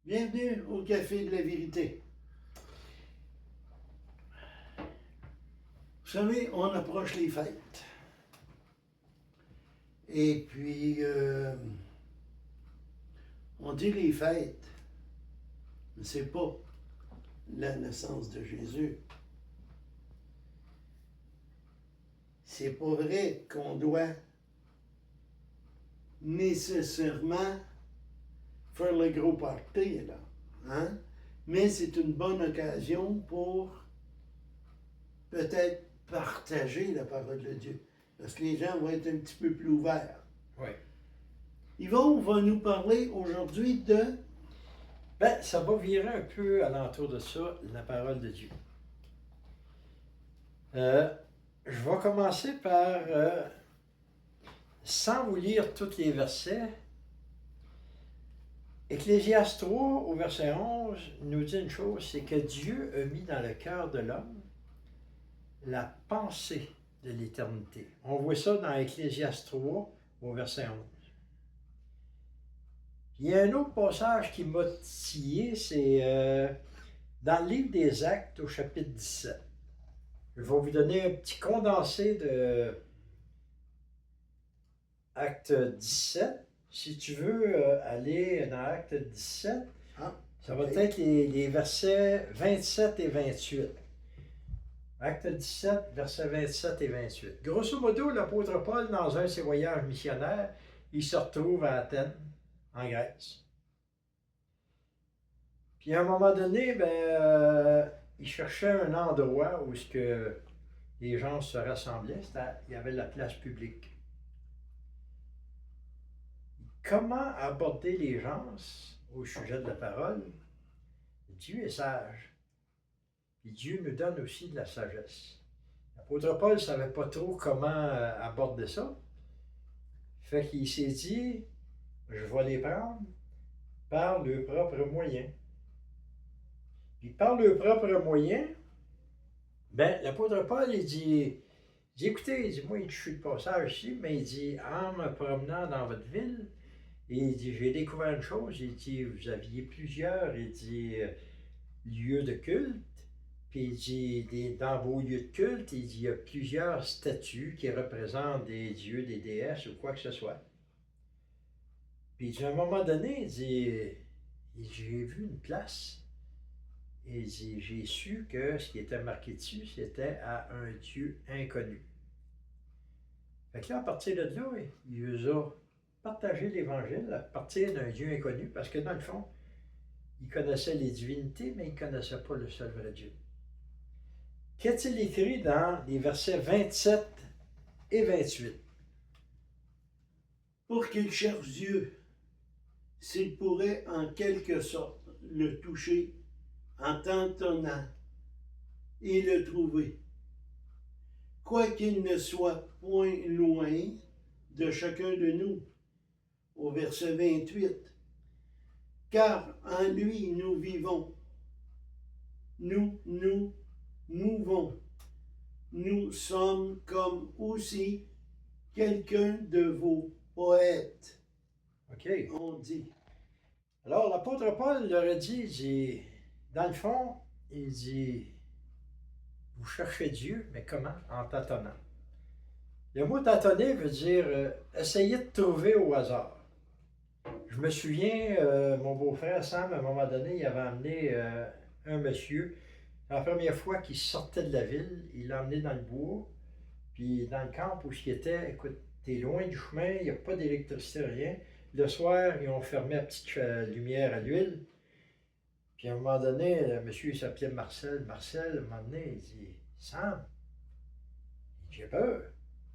Bienvenue au Café de la Vérité. Vous savez, on approche les fêtes. Et puis, on dit les fêtes, mais c'est pas la naissance de Jésus. C'est pas vrai qu'on doit nécessairement faire le gros party, là. Hein? Mais c'est une bonne occasion pour peut-être partager la parole de Dieu. Parce que les gens vont être un petit peu plus ouverts. Oui. Yvon va nous parler aujourd'hui de... Ben, ça va virer un peu alentour de ça, la parole de Dieu. Je vais commencer par, sans vous lire tous les versets, Ecclésiaste 3 au verset 11 nous dit une chose, c'est que Dieu a mis dans le cœur de l'homme la pensée de l'éternité. On voit ça dans Ecclésiaste 3 au verset 11. Il y a un autre passage qui m'a titillé, c'est dans le livre des Actes au chapitre 17. Je vais vous donner un petit condensé de Acte 17. Si tu veux aller dans Acte 17, ça va être les versets 27 et 28. Acte 17, versets 27 et 28. Grosso modo, l'apôtre Paul, dans un de ses voyages missionnaires, il se retrouve à Athènes, en Grèce. Puis à un moment donné, il cherchait un endroit où ce que les gens se rassemblaient, il y avait la place publique. Comment aborder les gens au sujet de la parole? Dieu est sage. Et Dieu nous donne aussi de la sagesse. L'apôtre Paul ne savait pas trop comment aborder ça. Fait qu'il s'est dit, je vais les prendre par leurs propres moyens. Puis par leurs propres moyens, l'apôtre Paul, il dit, écoutez, il dit, moi, je suis de passage ici, mais il dit, en me promenant dans votre ville, et il dit, j'ai découvert une chose, il dit, vous aviez plusieurs, il dit, lieux de culte, puis il dit, dans vos lieux de culte, il dit, il y a plusieurs statues qui représentent des dieux, des déesses ou quoi que ce soit. Puis il dit, à un moment donné, il dit, j'ai vu une place, et il dit, j'ai su que ce qui était marqué dessus, c'était à un Dieu inconnu. Fait que là, à partir de là, il nous a partagé l'Évangile à partir d'un Dieu inconnu, parce que dans le fond, il connaissait les divinités, mais il ne connaissait pas le seul vrai Dieu. Qu'est-il écrit dans les versets 27 et 28? Pour qu'il cherche Dieu, s'il pourrait en quelque sorte le toucher en tâtonnant et le trouver, quoiqu'il ne soit point loin de chacun de nous. Au verset 28, car en lui nous vivons, nous mouvons, nous sommes comme aussi quelqu'un de vos poètes. OK. On dit. Alors, l'apôtre Paul leur a dit, dans le fond, il dit, vous cherchez Dieu, mais comment? En tâtonnant. Le mot tâtonner veut dire essayer de trouver au hasard. Je me souviens, mon beau-frère Sam, à un moment donné, il avait amené un monsieur. La première fois qu'il sortait de la ville, il l'a emmené dans le bois, puis dans le camp où il était, écoute, t'es loin du chemin, il n'y a pas d'électricité, rien. Le soir, ils ont fermé la petite lumière à l'huile. Puis à un moment donné, le monsieur il s'appelait Marcel. Marcel, à un moment donné, il dit, Sam, j'ai peur.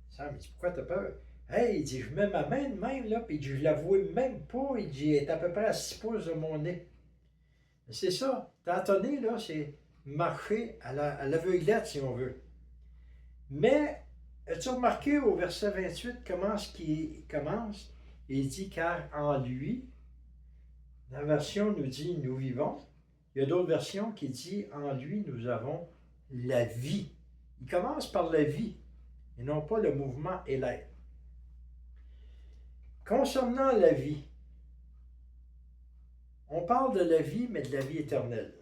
Sam, il dit, pourquoi t'as peur? Hey, il dit, je mets ma main de même, là, puis je la vois même pas. Il dit, elle est à peu près à 6 pouces de mon nez. C'est ça. Tâtonner, là, c'est marcher à l'aveuglette, si on veut. Mais, as-tu remarqué au verset 28 comment ce qui commence? Il dit, car en lui, la version nous dit, nous vivons. Il y a d'autres versions qui disent, en lui, nous avons la vie. Il commence par la vie, et non pas le mouvement et l'être. Concernant la vie, On parle de la vie, mais de la vie éternelle.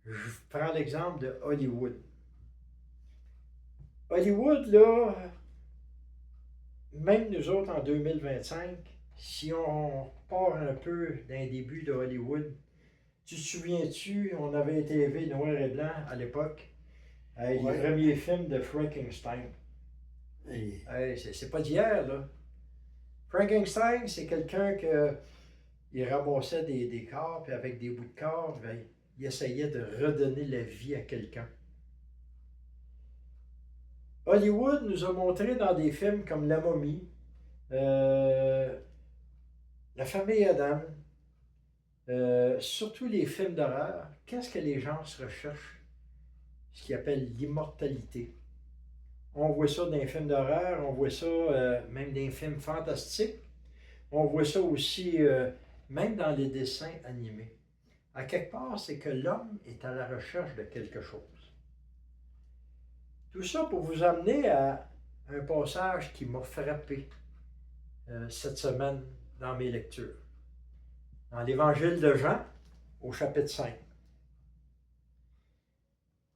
Je prends l'exemple de Hollywood. Hollywood, là, même nous autres en 2025, si on part un peu d'un début de Hollywood, tu te souviens-tu, on avait été élevé noir et blanc à l'époque, les premiers films de Frankenstein. C'est pas d'hier, là. Frankenstein, c'est quelqu'un qui ramassait des corps, puis avec des bouts de corps, ben, il essayait de redonner la vie à quelqu'un. Hollywood nous a montré dans des films comme La Momie, La Famille Adam, surtout les films d'horreur, qu'est-ce que les gens se recherchent? Ce qu'ils appellent l'immortalité. On voit ça dans les films d'horreur, on voit ça même dans les films fantastiques, on voit ça aussi même dans les dessins animés. À quelque part, c'est que l'homme est à la recherche de quelque chose. Tout ça pour vous amener à un passage qui m'a frappé cette semaine dans mes lectures. Dans l'Évangile de Jean, au chapitre 5.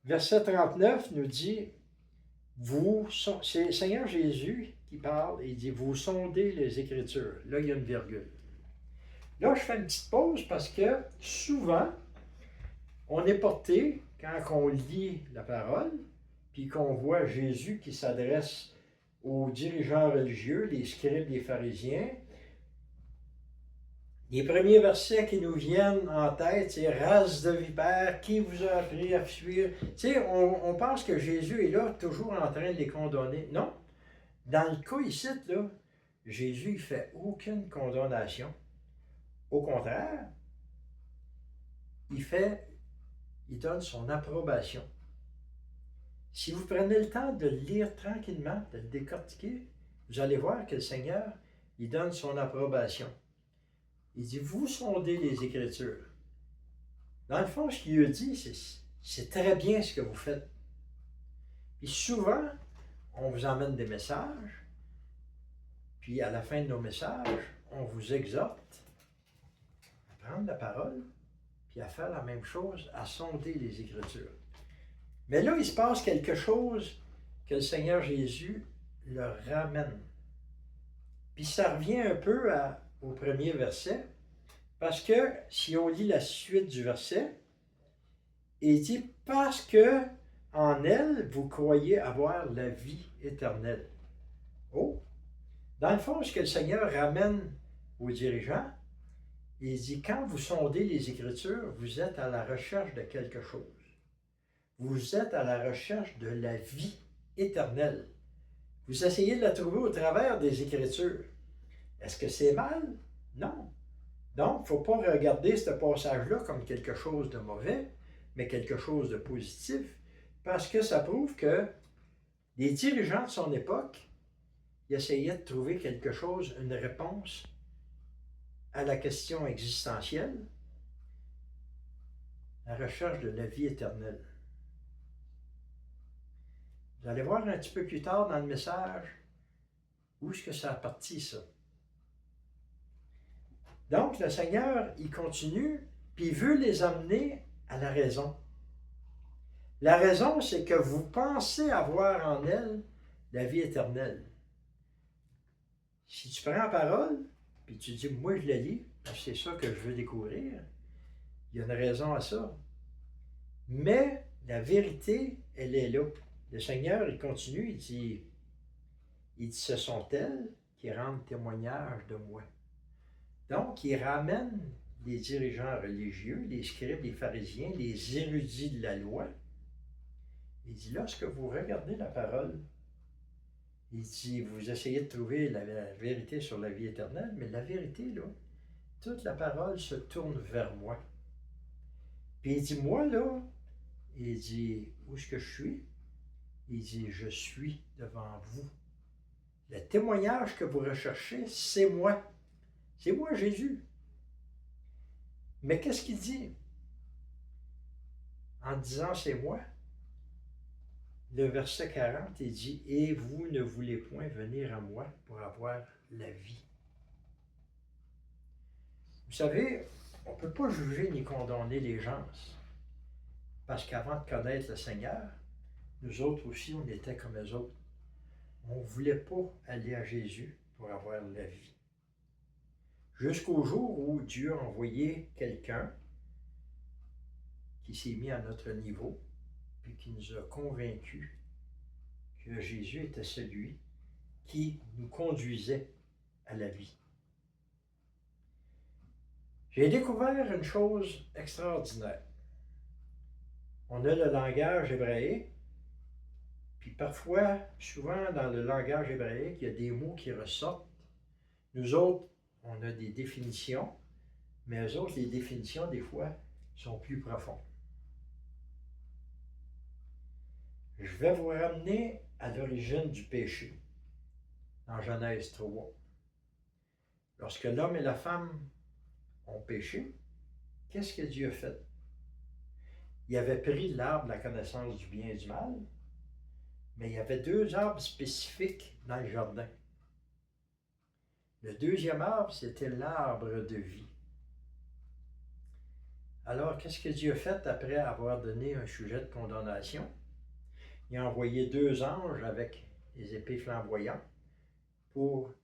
Verset 39 nous dit, c'est Seigneur Jésus qui parle, et il dit, vous sondez les Écritures. Là, il y a une virgule. Là, je fais une petite pause parce que souvent, on est porté, quand on lit la parole, puis qu'on voit Jésus qui s'adresse aux dirigeants religieux, les scribes, les pharisiens, les premiers versets qui nous viennent en tête, c'est « Race de vipères, qui vous a appris à fuir? » Tu sais, on pense que Jésus est là, toujours en train de les condamner. Non. Dans le cas ici, là, Jésus ne fait aucune condamnation. Au contraire, il donne son approbation. Si vous prenez le temps de le lire tranquillement, de le décortiquer, vous allez voir que le Seigneur, il donne son approbation. Il dit, vous sondez les Écritures. Dans le fond, ce qu'il a dit, c'est très bien ce que vous faites. Puis souvent, on vous emmène des messages, puis à la fin de nos messages, on vous exhorte à prendre la parole, puis à faire la même chose, à sonder les Écritures. Mais là, il se passe quelque chose que le Seigneur Jésus leur ramène. Puis ça revient un peu au premier verset, parce que si on lit la suite du verset, il dit « Parce que en elle, vous croyez avoir la vie éternelle. » Oh! Dans le fond, ce que le Seigneur ramène aux dirigeants, il dit « Quand vous sondez les Écritures, vous êtes à la recherche de quelque chose. Vous êtes à la recherche de la vie éternelle. Vous essayez de la trouver au travers des Écritures. Est-ce que c'est mal? Non. Donc, il ne faut pas regarder ce passage-là comme quelque chose de mauvais, mais quelque chose de positif, parce que ça prouve que les dirigeants de son époque, ils essayaient de trouver quelque chose, une réponse à la question existentielle, la recherche de la vie éternelle. Vous allez voir un petit peu plus tard dans le message où est-ce que ça a parti, ça. Donc, le Seigneur, il continue, puis il veut les amener à la raison. La raison, c'est que vous pensez avoir en elle la vie éternelle. Si tu prends la parole, puis tu dis, moi je la lis, c'est ça que je veux découvrir, il y a une raison à ça. Mais la vérité, elle est là. Le Seigneur, il continue, il dit, ce sont elles qui rendent témoignage de moi. Donc, il ramène les dirigeants religieux, les scribes, les pharisiens, les érudits de la loi. Il dit, lorsque vous regardez la parole, il dit, vous essayez de trouver la vérité sur la vie éternelle, mais la vérité, là, toute la parole se tourne vers moi. Puis il dit, moi, là, il dit, où est-ce que je suis? Il dit, je suis devant vous. Le témoignage que vous recherchez, c'est moi. C'est moi, Jésus. Mais qu'est-ce qu'il dit? En disant, c'est moi, le verset 40, il dit, « Et vous ne voulez point venir à moi pour avoir la vie. » Vous Vous savez, on ne peut pas juger ni condamner les gens, parce qu'avant de connaître le Seigneur, nous autres aussi, on était comme eux autres. On ne voulait pas aller à Jésus pour avoir la vie. Jusqu'au jour où Dieu a envoyé quelqu'un qui s'est mis à notre niveau, puis qui nous a convaincus que Jésus était celui qui nous conduisait à la vie. J'ai découvert une chose extraordinaire. On a le langage hébraïque, puis parfois, souvent dans le langage hébraïque, il y a des mots qui ressortent. Nous autres, on a des définitions, mais eux autres, les définitions, des fois, sont plus profondes. Je vais vous ramener à l'origine du péché, dans Genèse 3. Lorsque l'homme et la femme ont péché, qu'est-ce que Dieu a fait? Il avait pris l'arbre de la connaissance du bien et du mal, mais il y avait deux arbres spécifiques dans le jardin. Le deuxième arbre, c'était l'arbre de vie. Alors, qu'est-ce que Dieu a fait après avoir donné un sujet de condamnation? Il a envoyé deux anges avec des épées flamboyantes pour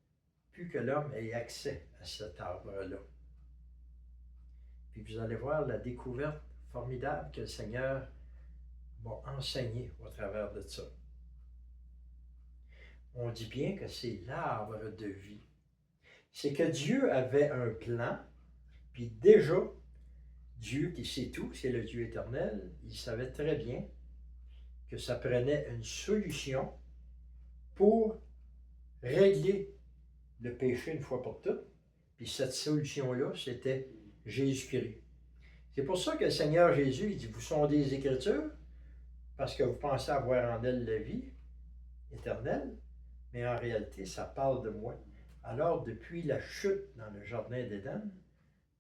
plus que l'homme ait accès à cet arbre-là. Puis vous allez voir la découverte formidable que le Seigneur m'a enseigné au travers de ça. On dit bien que c'est l'arbre de vie. C'est que Dieu avait un plan, puis déjà, Dieu qui sait tout, c'est le Dieu éternel, il savait très bien que ça prenait une solution pour régler le péché une fois pour toutes. Puis cette solution-là, c'était Jésus-Christ. C'est pour ça que le Seigneur Jésus, il dit, vous sondez les Écritures, parce que vous pensez avoir en elles la vie éternelle, mais en réalité, ça parle de moi. Alors, depuis la chute dans le Jardin d'Éden,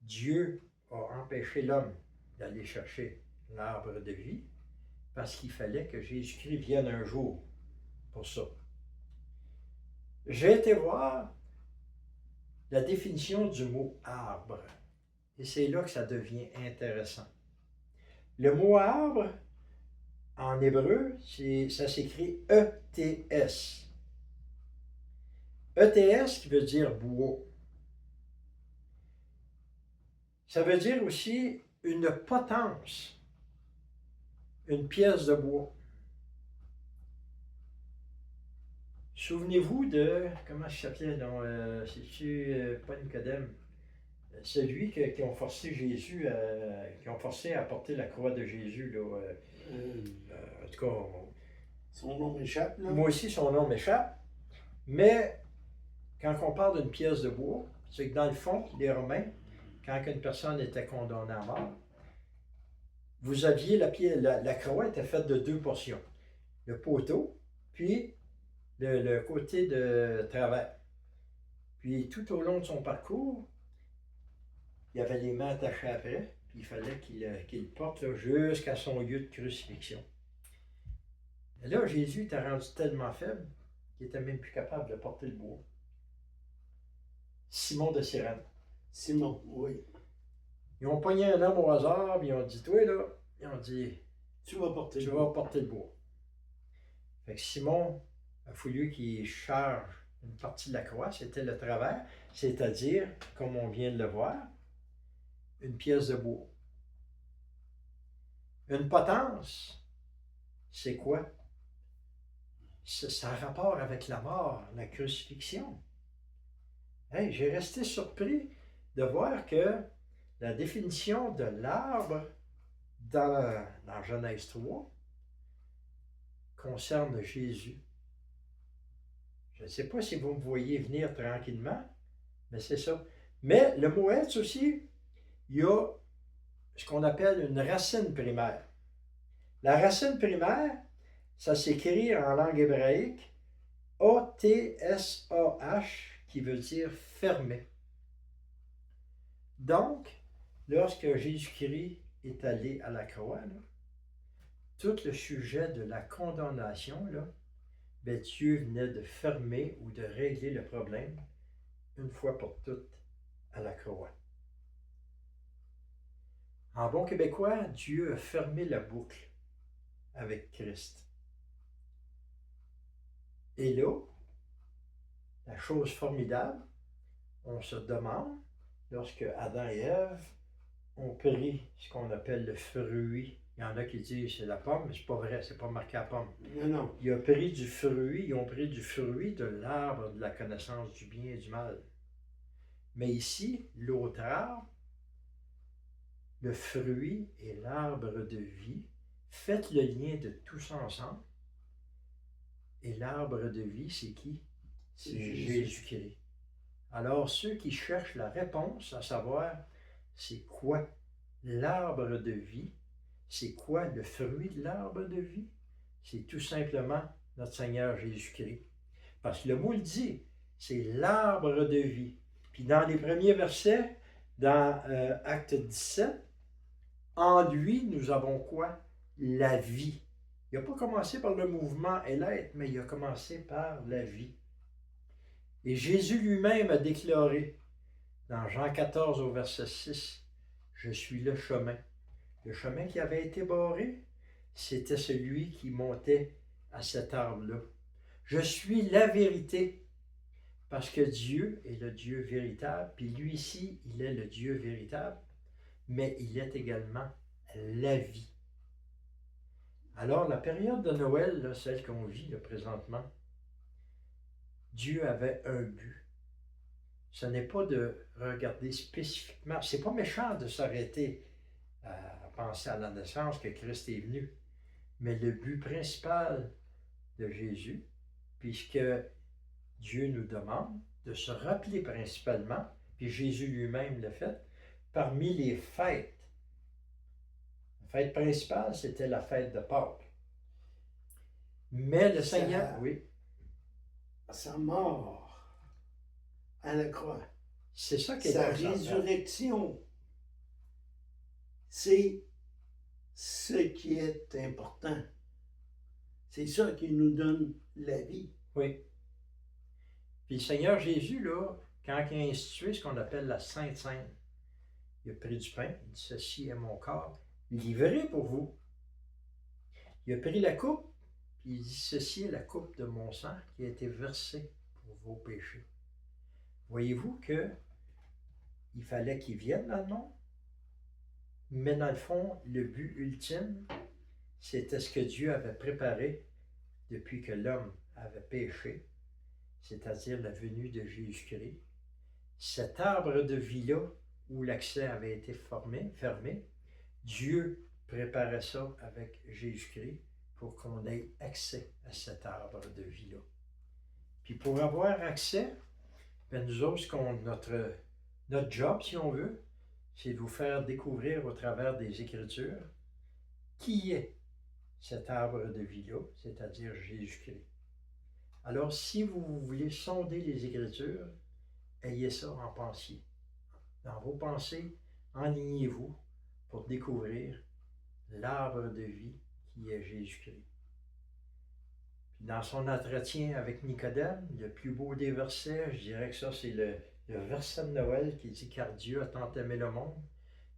Dieu a empêché l'homme d'aller chercher l'arbre de vie, parce qu'il fallait que Jésus-Christ vienne un jour pour ça. J'ai été voir la définition du mot arbre, et c'est là que ça devient intéressant. Le mot arbre, en hébreu, ça s'écrit E-T-S. E-T-S qui veut dire bois. Ça veut dire aussi une potence, une pièce de bois. Souvenez-vous de, comment il s'appelait, c'est-tu pas Nicodème, celui qui ont forcé Jésus, qui ont forcé à porter la croix de Jésus, là, en tout cas, son nom m'échappe, là. Moi aussi, son nom m'échappe, mais quand on parle d'une pièce de bois, c'est que dans le fond, les Romains, quand une personne était condamnée à mort, vous aviez la croix était faite de deux portions. Le poteau, puis le côté de travers. Puis tout au long de son parcours, il y avait les mains attachées après, puis il fallait qu'il porte là, jusqu'à son lieu de crucifixion. Et là, Jésus était rendu tellement faible qu'il n'était même plus capable de porter le bois. Simon de Cyrène. Simon, oui. Ils ont pogné un homme au hasard, puis ils ont dit, toi là, ils ont dit, tu vas porter le bois. Fait que Simon a fallu qu'il charge une partie de la croix, c'était le travers, c'est-à-dire, comme on vient de le voir, une pièce de bois. Une potence, c'est quoi? Ça a rapport avec la mort, la crucifixion. Hey, j'ai resté surpris de voir que la définition de l'arbre dans Genèse 3 concerne Jésus. Je ne sais pas si vous me voyez venir tranquillement, mais c'est ça. Mais le mot être aussi, il y a ce qu'on appelle une racine primaire. La racine primaire, ça s'écrit en langue hébraïque A-T-S-A-H, qui veut dire fermé. Donc, lorsque Jésus-Christ est allé à la croix, là, tout le sujet de la condamnation, là, ben Dieu venait de fermer ou de régler le problème une fois pour toutes à la croix. En bon québécois, Dieu a fermé la boucle avec Christ. Et là, la chose formidable, on se demande, lorsque Adam et Ève ont pris ce qu'on appelle le fruit, il y en a qui disent c'est la pomme, mais c'est pas vrai, c'est pas marqué à pomme. Non, non. Ils ont pris du fruit de l'arbre de la connaissance du bien et du mal. Mais ici, l'autre arbre, le fruit et l'arbre de vie, faites le lien de tous ensemble. Et l'arbre de vie, c'est qui? C'est Jésus-Christ. Alors, ceux qui cherchent la réponse, à savoir, c'est quoi l'arbre de vie? C'est quoi le fruit de l'arbre de vie? C'est tout simplement notre Seigneur Jésus-Christ. Parce que le mot le dit, c'est l'arbre de vie. Puis dans les premiers versets, dans Acte 17, en lui, nous avons quoi? La vie. Il n'a pas commencé par le mouvement et l'être, mais il a commencé par la vie. Et Jésus lui-même a déclaré, dans Jean 14 au verset 6, « Je suis le chemin. » Le chemin qui avait été barré, c'était celui qui montait à cet arbre-là. « Je suis la vérité. » Parce que Dieu est le Dieu véritable, puis lui ici, il est le Dieu véritable, mais il est également la vie. Alors, la période de Noël, là, celle qu'on vit là, présentement, Dieu avait un but. Ce n'est pas de regarder spécifiquement, c'est pas méchant de s'arrêter à penser à la naissance que Christ est venu, mais le but principal de Jésus, puisque Dieu nous demande de se rappeler principalement, puis Jésus lui-même l'a fait, parmi les fêtes. La fête principale, c'était la fête de Pâques. Mais le Seigneur, oui. Sa mort à la croix, C'est ça qui est sa important. résurrection, c'est ce qui est important. C'est ça qui nous donne la vie. Oui. Puis le Seigneur Jésus, là, quand il a institué ce qu'on appelle la Sainte Seine, il a pris du pain, il dit, ceci est mon corps, livré pour vous. Il a pris la coupe, puis il dit, ceci est la coupe de mon sang qui a été versée pour vos péchés. Voyez-vous que il fallait qu'il vienne dans le monde, mais dans le fond, le but ultime, c'était ce que Dieu avait préparé depuis que l'homme avait péché, c'est-à-dire la venue de Jésus-Christ. Cet arbre de vie-là, où l'accès avait été fermé, Dieu préparait ça avec Jésus-Christ pour qu'on ait accès à cet arbre de vie-là. Puis pour avoir accès, ben nous autres, notre job, si on veut, c'est de vous faire découvrir au travers des Écritures qui est cet arbre de vie-là, c'est-à-dire Jésus-Christ. Alors, si vous voulez sonder les Écritures, ayez ça en pensée. Dans vos pensées, enlignez-vous pour découvrir l'arbre de vie qui est Jésus-Christ. Puis dans son entretien avec Nicodème, le plus beau des versets, je dirais que ça, c'est le verset de Noël qui dit « Car Dieu a tant aimé le monde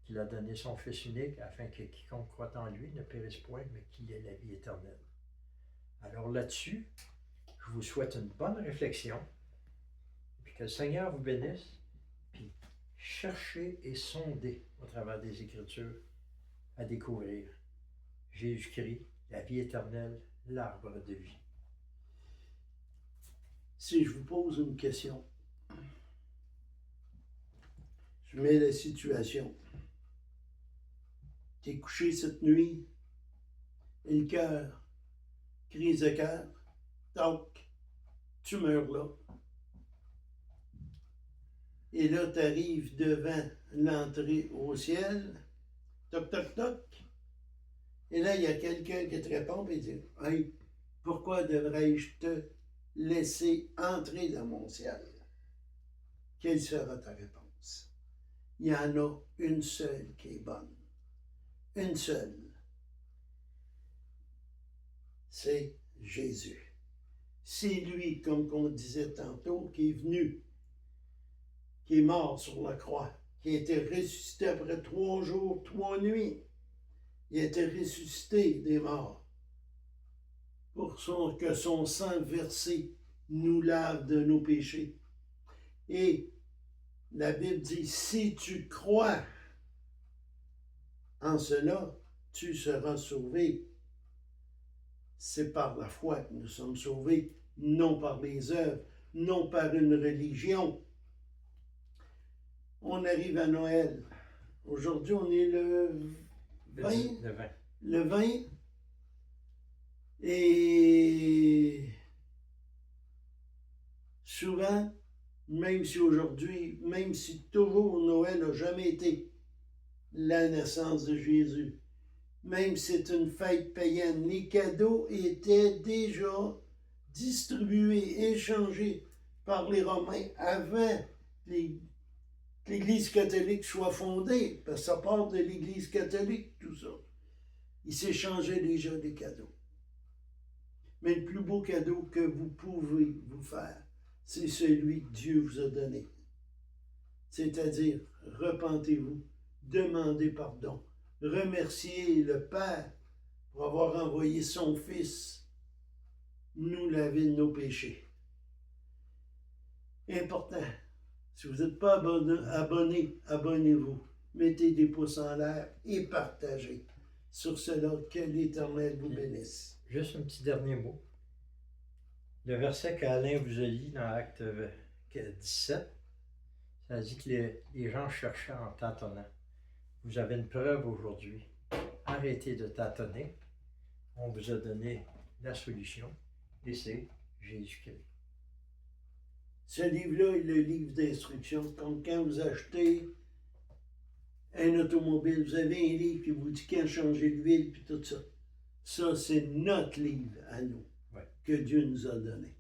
qu'il a donné son Fils unique afin que quiconque croit en lui ne périsse point, mais qu'il ait la vie éternelle. » Alors là-dessus, je vous souhaite une bonne réflexion, puis que le Seigneur vous bénisse, puis cherchez et sondez au travers des Écritures à découvrir Jésus-Christ, la vie éternelle, l'arbre de vie. Si je vous pose une question, je mets la situation. T'es couché cette nuit, et le cœur, crise de cœur, donc tu meurs là. Et là, tu arrives devant l'entrée au ciel, toc, toc, toc. Et là, il y a quelqu'un qui te répond et dit « Hey, pourquoi devrais-je te laisser entrer dans mon ciel? » Quelle sera ta réponse? Il y en a une seule qui est bonne. Une seule. C'est Jésus. C'est lui, comme on disait tantôt, qui est venu, qui est mort sur la croix, qui a été ressuscité après 3 jours, 3 nuits. Il a été ressuscité des morts pour que son sang versé nous lave de nos péchés. Et la Bible dit, si tu crois en cela, tu seras sauvé. C'est par la foi que nous sommes sauvés, non par les œuvres, non par une religion. On arrive à Noël. Aujourd'hui, on est le 20. Le 20. Et souvent, même si aujourd'hui, même si toujours Noël n'a jamais été la naissance de Jésus, même si c'est une fête païenne, les cadeaux étaient déjà distribués, échangés par les Romains avant que l'Église catholique soit fondée, parce que ça part de l'Église catholique, tout ça. Ils s'échangeaient déjà des cadeaux. Mais le plus beau cadeau que vous pouvez vous faire, c'est celui que Dieu vous a donné. C'est-à-dire, repentez-vous, demandez pardon, remerciez le Père pour avoir envoyé son Fils nous laver de nos péchés. Important, si vous n'êtes pas abonné, abonnez-vous. Mettez des pouces en l'air et partagez. Sur cela, que l'Éternel vous bénisse. Juste un petit dernier mot. Le verset qu'Alain vous a lu dans Acte 17, ça dit que les gens cherchaient en tâtonnant. Vous avez une preuve aujourd'hui. Arrêtez de tâtonner. On vous a donné la solution et c'est Jésus-Christ. Ce livre-là est le livre d'instruction. Comme quand vous achetez un automobile, vous avez un livre qui vous dit quand changer l'huile puis tout ça. Ça, c'est notre livre à nous, que Dieu nous a donné.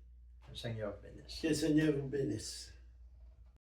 Que le Seigneur bénisse. Que le Seigneur vous bénisse.